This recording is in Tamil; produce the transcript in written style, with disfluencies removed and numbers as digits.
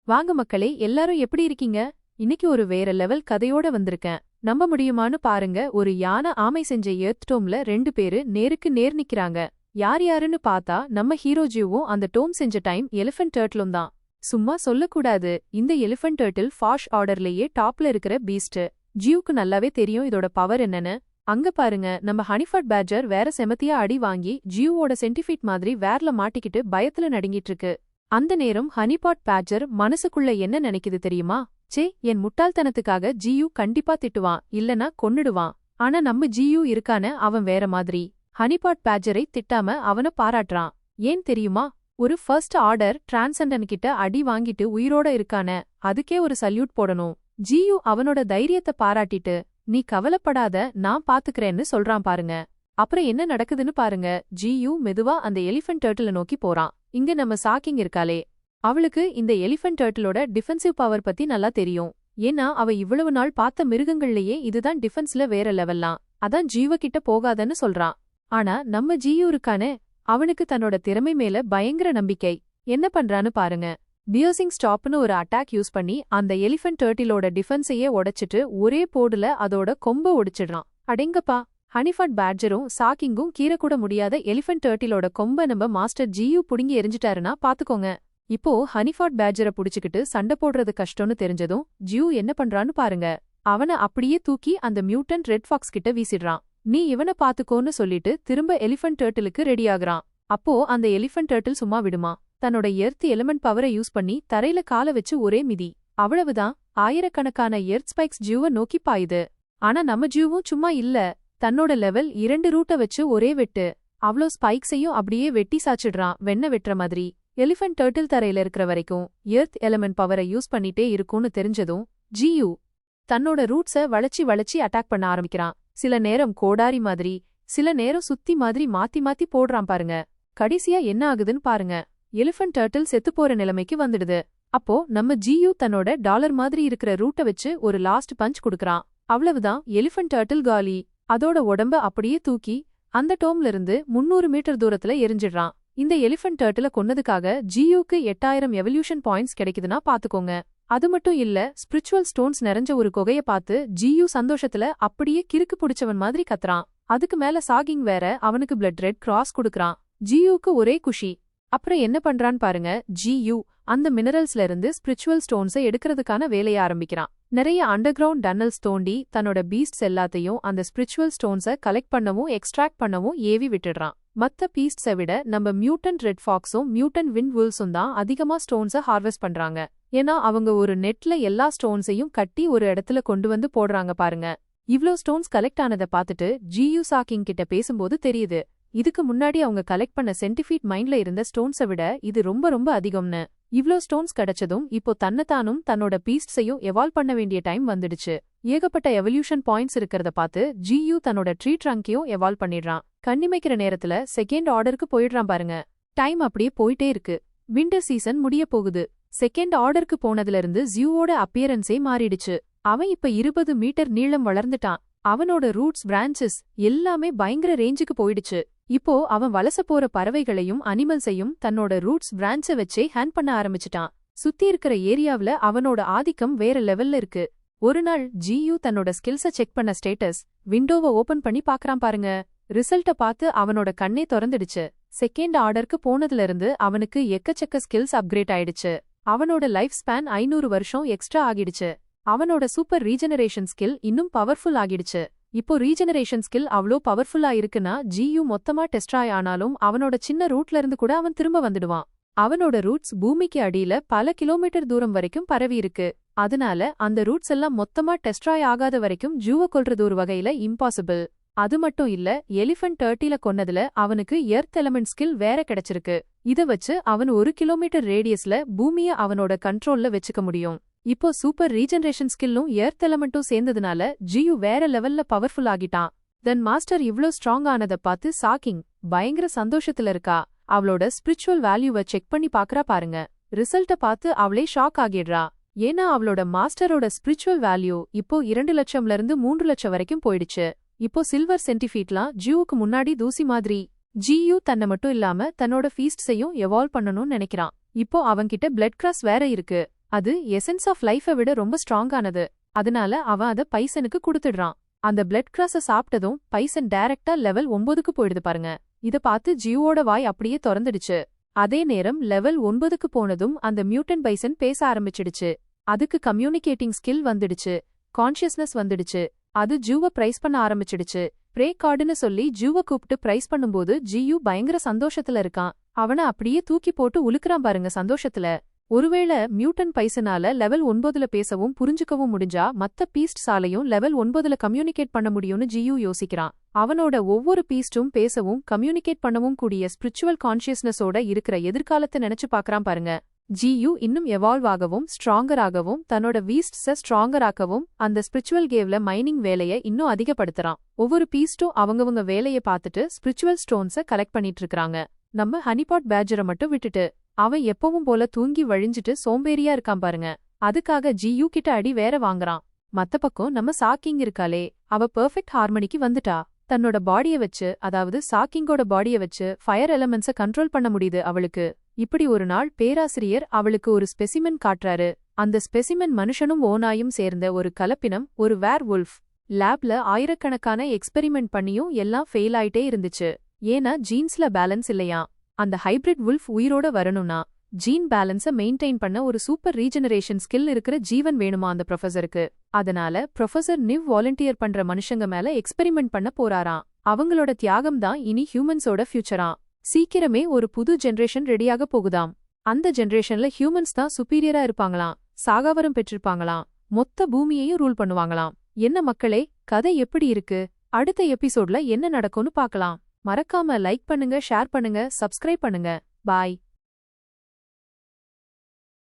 வாங்க மக்களே, எல்லாரும் எப்படி இருக்கீங்க? இன்னைக்கு ஒரு வேற லெவல் கதையோட வந்திருக்கேன். நம்ப முடியுமான்னு பாருங்க. ஒரு யானை ஆமை செஞ்ச எர்த் டோம்ல 2 பேரு நேருக்கு நேர் நிக்கிறாங்க. யார் யாருன்னு பார்த்தா நம்ம ஹீரோ ஜியூவும் அந்த டோம் செஞ்ச டைம் எலிஃபென்ட் டர்ட்டிலும் தான். சும்மா சொல்லக்கூடாது, இந்த எலிஃபென்ட் டர்ட்டில் ஃபாஷ் ஆர்டர்லயே டாப்ல இருக்கிற பீஸ்ட். ஜியூக்கு நல்லாவே தெரியும் இதோட பவர் என்னன்னு. அங்க பாருங்க, நம்ம ஹனிஃபட் பேட்ஜர் வேற செமத்தியா அடி வாங்கி ஜியூவோட சென்டிஃபீட் மாதிரி வேர்ல மாட்டிக்கிட்டு பயத்துல நடுங்கிட்டு இருக்கு. அந்த நேரம் ஹனிபாட் பேட்ஜர் மனசுக்குள்ள என்ன நினைக்குது தெரியுமா? சே, என் முட்டாள்தனத்துக்காக ஜியூ கண்டிப்பா திட்டுவான், இல்லனா கொன்னுடுவான். ஆனா நம்ம ஜியூ இருக்கான, அவன் வேற மாதிரி. ஹனிபாட் பேட்ஜரை திட்டாம அவன பாராட்டுறான். ஏன் தெரியுமா? ஒரு ஃபர்ஸ்ட் ஆர்டர் டிரான்செண்டன்ட் கிட்ட அடி வாங்கிட்டு உயிரோட இருக்கான, அதுக்கே ஒரு சல்யூட் போடணும். ஜியூ அவனோட தைரியத்தை பாராட்டிட்டு, நீ கவலைப்படாத, நான் பாத்துக்கிறேன்னு சொல்றான் பாருங்க. அப்புறம் என்ன நடக்குதுன்னு பாருங்க. ஜியூ மெதுவா அந்த எலிஃபென்ட் டர்ட்டில நோக்கி போறான். இங்க நம்ம சாக்கிங் இருக்காளே, அவளுக்கு இந்த எலிஃபென்ட் டர்ட்டிலோட டிஃபென்சிவ் பவர் பத்தி நல்லா தெரியும். ஏன்னா அவ இவ்வளவு நாள் பார்த்த மிருகங்கள்லயே இதுதான் டிஃபென்ஸ்ல வேற லெவல்லாம். அதான் ஜீவ கிட்ட போகாதன்னு சொல்றான். ஆனா நம்ம ஜியூ இருக்கானே, அவனுக்கு தன்னோட திறமை மேல பயங்கர நம்பிக்கை. என்ன பண்றான்னு பாருங்க. பியர்சிங் ஸ்டாப்னு ஒரு அட்டாக் யூஸ் பண்ணி அந்த எலிஃபென்ட் டர்ட்டிலோட டிஃபென்ஸையே உடைச்சிட்டு ஒரே போடுல அதோட கொம்ப ஒடிச்சிடுறான். அடேங்கப்பா, ஹனிஃபட் பேட்ஜரும் சாக்கிங்கும் கீறக்கூட முடியாத எலிஃபென்ட் டர்ட்டிலோட கொம்ப நம்ம மாஸ்டர் ஜியூ புடுங்கி எரிஞ்சிட்டாருன்னா பாத்துக்கோங்க. இப்போ ஹனிஃபட் பேட்ஜரை புடிச்சுக்கிட்டு சண்டை போடுறது கஷ்டம்னு தெரிஞ்சதும் ஜியூ என்ன பண்றான்னு பாருங்க. அவனை அப்படியே தூக்கி அந்த மியூட்டன்ட் ரெட் ஃபாக்ஸ் கிட்ட வீசிடுறான். நீ இவனை பாத்துக்கோன்னு சொல்லிட்டு திரும்ப எலிஃபென்ட் டர்ட்டிலுக்கு ரெடி ஆகுறான். அப்போ அந்த எலிஃபென்ட் டர்ட்டில் சும்மா விடுமா? தன்னோட எர்த் எலிமெண்ட் பவரை யூஸ் பண்ணி தரையில கால வச்சு ஒரே மிதி. அவ்வளவுதான், ஆயிரக்கணக்கான எர்த் ஸ்பைக்ஸ் ஜியூவை நோக்கி பாயுது. ஆனா நம்ம ஜியூவும் சும்மா இல்ல. தன்னோட லெவல் 2 ரூட்ட வச்சு ஒரே வெட்டு. அவ்ளோ ஸ்பைக்ஸையும் அப்படியே வெட்டி சாச்சிடுறான், வெண்ணெய் வெட்டுற மாதிரி. எலிஃபென்ட் டர்ட்டில் தரையில இருக்கிற வரைக்கும் எர்த் எலிமெண்ட் பவரை யூஸ் பண்ணிட்டே இருக்கும்னு தெரிஞ்சதும் ஜியூ தன்னோட ரூட்ஸை வளைச்சி வளைச்சி அட்டாக் பண்ண ஆரம்பிக்கிறான். சில நேரம் கோடாரி மாதிரி, சில நேரம் சுத்தி மாதிரி மாத்தி மாத்தி போடுறான் பாருங்க. கடைசியா என்ன ஆகுதுன்னு பாருங்க. எலிஃபென்ட் டர்ட்டில் செத்து போற நிலைமைக்கு வந்துடுது. அப்போ நம்ம ஜியூ தன்னோட டாலர் மாதிரி இருக்கிற ரூட்டை வச்சு ஒரு லாஸ்ட் பஞ்ச் கொடுக்கறான். அவ்வளவுதான், எலிஃபென்ட் டர்ட்டில் காலி. அதோட உடம்ப அப்படியே தூக்கி அந்த டோம்ல இருந்து 300 மீட்டர் தூரத்துல எரிஞ்சிடுறான். இந்த எலிஃபென்ட் டர்ட்டில கொன்னதுக்காக ஜியூக்கு 8000 எவல்யூஷன் பாயிண்ட்ஸ் கிடைக்குதுன்னா பாத்துக்கோங்க. அது மட்டும் இல்ல, ஸ்பிரிச்சுவல் ஸ்டோன்ஸ் நிறைஞ்ச ஒரு குகைய பார்த்து ஜியூ சந்தோஷத்துல அப்படியே கிறுக்கு புடிச்சவன் மாதிரி கத்துறான். அதுக்கு மேல சாகிங் வேற அவனுக்கு பிளட் ரெட் கிராஸ் கொடுக்கறான். ஜியூக்கு ஒரே குஷி. அப்புறம் என்ன பண்றான்னு பாருங்க. ஜியூ அந்த மினரல்ஸ்ல இருந்து ஸ்பிரிச்சுவல் ஸ்டோன்ஸை எடுக்கிறதுக்கான வேலைய ஆரம்பிக்கிறான். நிறைய அண்டர் கிரவுண்ட் டன்னல்ஸ் தோண்டி தன்னோட பீஸ்ட்ஸ் எல்லாத்தையும் அந்த ஸ்பிரிச்சுவல் ஸ்டோன்ஸை கலெக்ட் பண்ணவும் எக்ஸ்ட்ராக்ட் பண்ணவும் ஏவி விட்டுடுறான். மத்த பீஸ்ட்ஸை விட நம்ம மியூட்டன்ட் ரெட் ஃபாக்ஸும் மியூட்டன்ட் விண்ட் வுல்ஸும் தான் அதிகமா ஸ்டோன்ஸை ஹார்வெஸ்ட் பண்றாங்க. ஏன்னா அவங்க ஒரு நெட்ல எல்லா ஸ்டோன்ஸையும் கட்டி ஒரு இடத்துல கொண்டு வந்து போடுறாங்க பாருங்க. இவ்ளோ ஸ்டோன்ஸ் கலெக்ட் ஆனதை பார்த்துட்டு ஜியூ சாக்கிங் கிட்ட பேசும்போது தெரியுது, இதுக்கு முன்னாடி அவங்க கலெக்ட் பண்ண சென்டிஃபீட் மைண்ட்ல இருந்த ஸ்டோன்ஸை விட இது ரொம்ப ரொம்ப அதிகம்னு. இவ்ளோ ஸ்டோன்ஸ் கிடைச்சதும் இப்போ தன்னைத்தானும் தன்னோட பீஸ்ட்ஸையும் எவால்வ் பண்ண வேண்டிய டைம் வந்துடுச்சு. ஏகப்பட்ட எவல்யூஷன் பாயிண்ட்ஸ் இருக்கிறத பார்த்து ஜியூ தன்னோட ட்ரீ ட்ரங்கையும் எவால்வ் பண்ணிடுறான். கண்ணிமைக்கிற நேரத்துல செகண்ட் ஆர்டருக்கு போயிடுறான் பாருங்க. டைம் அப்படியே போயிட்டே இருக்கு. விண்டர் சீசன் முடிய போகுது. செகண்ட் ஆர்டருக்கு போனதுல இருந்து ஜியூவோட அப்பியரன்ஸே மாறிடுச்சு. அவன் இப்ப 20 மீட்டர் நீளம் வளர்ந்துட்டான். அவனோட ரூட்ஸ் பிரான்ச்சஸ் எல்லாமே பயங்கர ரேஞ்சுக்கு போயிடுச்சு. இப்போ அவன் வலச போற பறவைகளையும் அனிமல்ஸையும் தன்னோட ரூட்ஸ் பிரான்ச்ச வச்சே ஹேண்ட் பண்ண ஆரம்பிச்சிட்டான். சுத்தி இருக்கிற ஏரியாவுல அவனோட ஆதிக்கம் வேற லெவல்ல இருக்கு. ஒரு நாள் ஜியூ தன்னோட ஸ்கில்ஸ செக் பண்ண ஸ்டேட்டஸ் விண்டோவை ஓபன் பண்ணி பாக்குறான் பாருங்க. ரிசல்ட்ட பார்த்து அவனோட கண்ணே திறந்துடுச்சு. செகண்ட் ஆர்டருக்கு போனதுல இருந்து அவனுக்கு எக்கச்சக்க ஸ்கில்ஸ் அப்கிரேட் ஆயிடுச்சு. அவனோட லைஃப் ஸ்பேன் 500 வருஷம் எக்ஸ்ட்ரா ஆகிடுச்சு. அவனோட சூப்பர் ரீஜெனரேஷன் ஸ்கில் இன்னும் பவர்ஃபுல் ஆகிடுச்சு. இப்போ ரீஜெனரேஷன் ஸ்கில் அவ்ளோ பவர்ஃபுல்லா இருக்குன்னா ஜியூ மொத்தமா டெஸ்ட்ராய் ஆனாலும் அவனோட சின்ன ரூட்ல இருந்து கூட அவன் திரும்ப வந்துடுவான். அவனோட ரூட்ஸ் பூமிக்கு அடியில பல கிலோமீட்டர் தூரம் வரைக்கும் பரவி இருக்கு. அதனால அந்த ரூட்ஸ் எல்லாம் மொத்தமா டெஸ்ட்ராய் ஆகாத வரைக்கும் ஜூவ கொல்றது ஒரு வகையில இம்பாசிபிள். அது மட்டும் இல்ல, எலிஃபென்ட் டர்ட்டில கொன்னதுல அவனுக்கு எர்த் எலிமெண்ட் ஸ்கில் வேற கிடைச்சிருக்கு. இத வச்சு அவன் 1 கிலோமீட்டர் ரேடியஸ்ல பூமிய அவனோட கண்ட்ரோல்ல வச்சுக்க முடியும். இப்போ சூப்பர் ரீஜெனரேஷன் ஸ்கில்லும் எர்த் எலிமெண்ட்டும் சேர்ந்ததுனால ஜியூ வேற லெவல்ல பவர்ஃபுல் ஆகிட்டான். தென் மாஸ்டர் இவ்ளோ ஸ்ட்ராங் ஆனத பார்த்து சாக்கிங் பயங்கர சந்தோஷத்துல இருக்கா. அவளோட ஸ்பிரிச்சுவல் வேல்யூவை செக் பண்ணி பாக்குறா பாருங்க. ரிசல்ட்ட பார்த்து அவளே ஷாக் ஆகிடுறா. ஏன்னா அவளோட மாஸ்டரோட ஸ்பிரிச்சுவல் வேல்யூ இப்போ 2 லட்சம்ல இருந்து 3 லட்சம் வரைக்கும் போயிடுச்சு. இப்போ சில்வர் சென்டிஃபீட்லாம் ஜியூவுக்கு முன்னாடி தூசி மாதிரி. ஜியூ தன்னை மட்டும் இல்லாம தன்னோட ஃபீஸ்ட்ஸையும் எவால்வ் பண்ணணும்னு நினைக்கிறான். இப்போ அவன்கிட்ட பிளட் கிராஸ் வேற இருக்கு. அது எசன்ஸ் ஆஃப் லைஃபை விட ரொம்ப ஸ்ட்ராங்கானது. அதனால அவன் அத பைசனுக்கு குடுத்துடுறான். அந்த பிளட் கிராஸ சாப்பிட்டதும் பைசன் டைரக்டா லெவல் 9க்கு போயிடுது பாருங்க. இத பார்த்து ஜியூவோட வாய் அப்படியே திறந்துடுச்சு. அதே நேரம் லெவல் 9க்கு போனதும் அந்த மியூட்டன்ட் பைசன் பேச ஆரம்பிச்சிடுச்சு. அதுக்கு கம்யூனிகேட்டிங் ஸ்கில் வந்துடுச்சு, கான்ஷியஸ்னஸ் வந்துடுச்சு. அது ஜூவ பிரைஸ் பண்ண ஆரம்பிச்சிடுச்சு. பிரே கார்டுன்னு சொல்லி ஜூவ கூப்பிட்டு பிரைஸ் பண்ணும்போது ஜியூ பயங்கர சந்தோஷத்துல இருக்கான். அவன அப்படியே தூக்கி போட்டு உலுக்குறான் பாருங்க சந்தோஷத்துல. ஒருவேளை மியூட்டன் பைசனால லெவல் 9ல பேசவும் புரிஞ்சுக்கவும் முடிஞ்சா மத்த பீஸ்ட் சாலையும் லெவல் 9ல கம்யூனிகேட் பண்ண முடியும்னு ஜியூ யோசிக்கிறான். அவனோட ஒவ்வொரு பீஸ்டும் பேசவும் கம்யூனிகேட் பண்ணவும் கூடிய ஸ்பிரிச்சுவல் கான்ஷியஸ்னஸோட இருக்கிற எதிர்காலத்தை நினைச்சு பாக்குறான் பாருங்க. ஜியூ இன்னும் எவால்வ் ஆகவும் ஸ்ட்ராங்கராகவும் தன்னோட வீஸ்ட்ஸ ஸ்ட்ராங்கராக்கவும் அந்த ஸ்பிரிச்சுவல் கேவ்ல மைனிங் வேலையை இன்னும் அதிகப்படுத்துறான். ஒவ்வொரு பீஸ்டும் அவங்கவங்க வேலையை பார்த்துட்டு ஸ்பிரிச்சுவல் ஸ்டோன்ஸ கலெக்ட் பண்ணிட்டு இருக்காங்க. நம்ம ஹனிபாட் பேட்ஜரை மட்டும் விட்டுட்டு அவன் எப்பவும் போல தூங்கி வழிஞ்சிட்டு சோம்பேறியா இருக்கான் பாருங்க. அதுக்காக ஜியூ கிட்ட அடி வேற வாங்குறான். மத்த பக்கம் நம்ம சாக்கிங் இருக்காளே, அவ பெர்ஃபெக்ட் ஹார்மனிக்கு வந்துட்டா. தன்னோட பாடிய வச்சு, அதாவது சாக்கிங்கோட பாடிய வச்சு ஃபயர் எலமெண்ட்ஸ கண்ட்ரோல் பண்ண முடியுது அவளுக்கு. இப்படி ஒரு நாள் பேராசிரியர் அவளுக்கு ஒரு ஸ்பெசிமென் காட்டுறாரு. அந்த ஸ்பெசிமென் மனுஷனும் ஓநாயும் சேர்ந்த ஒரு கலப்பினம், ஒரு வேர் வுல்ஃப். லேப்ல ஆயிரக்கணக்கான எக்ஸ்பெரிமெண்ட் பண்ணியும் எல்லாம் ஃபெயில் ஆயிட்டே இருந்துச்சு. ஏன்னா ஜீன்ஸ்ல பேலன்ஸ் இல்லையா. அந்த ஹைபிரிட் வுல்ஃப் உயிரோட வரணும்னா ஜீன் பேலன்ஸை மெயின்டைன் பண்ண ஒரு சூப்பர் ரீஜெனரேஷன் ஸ்கில் இருக்கிற ஜீவன் வேணுமா அந்த ப்ரொஃபஸருக்கு. அதனால ப்ரொஃபஸர் நிவ் வாலண்டியர் பண்ற மனுஷங்க மேல எக்ஸ்பெரிமெண்ட் பண்ண போறாராம். அவங்களோட தியாகம் தான் இனி ஹியூமன்ஸோட ஃபியூச்சரா. சீக்கிரமே ஒரு புது ஜெனரேஷன் ரெடியாக போகுதாம். அந்த ஜெனரேஷன்ல ஹியூமன்ஸ் தான் சுப்பீரியரா இருப்பாங்களாம், சாகாவரம் பெற்றிருப்பாங்களாம், மொத்த பூமியையும் ரூல் பண்ணுவாங்களாம். என்ன மக்களே, கதை எப்படி இருக்கு? அடுத்த எபிசோட்ல என்ன நடக்கும்னு பார்க்கலாம். மறக்காம லைக் பண்ணுங்க, ஷேர் பண்ணுங்க, சப்ஸ்கிரைப் பண்ணுங்க. பாய்.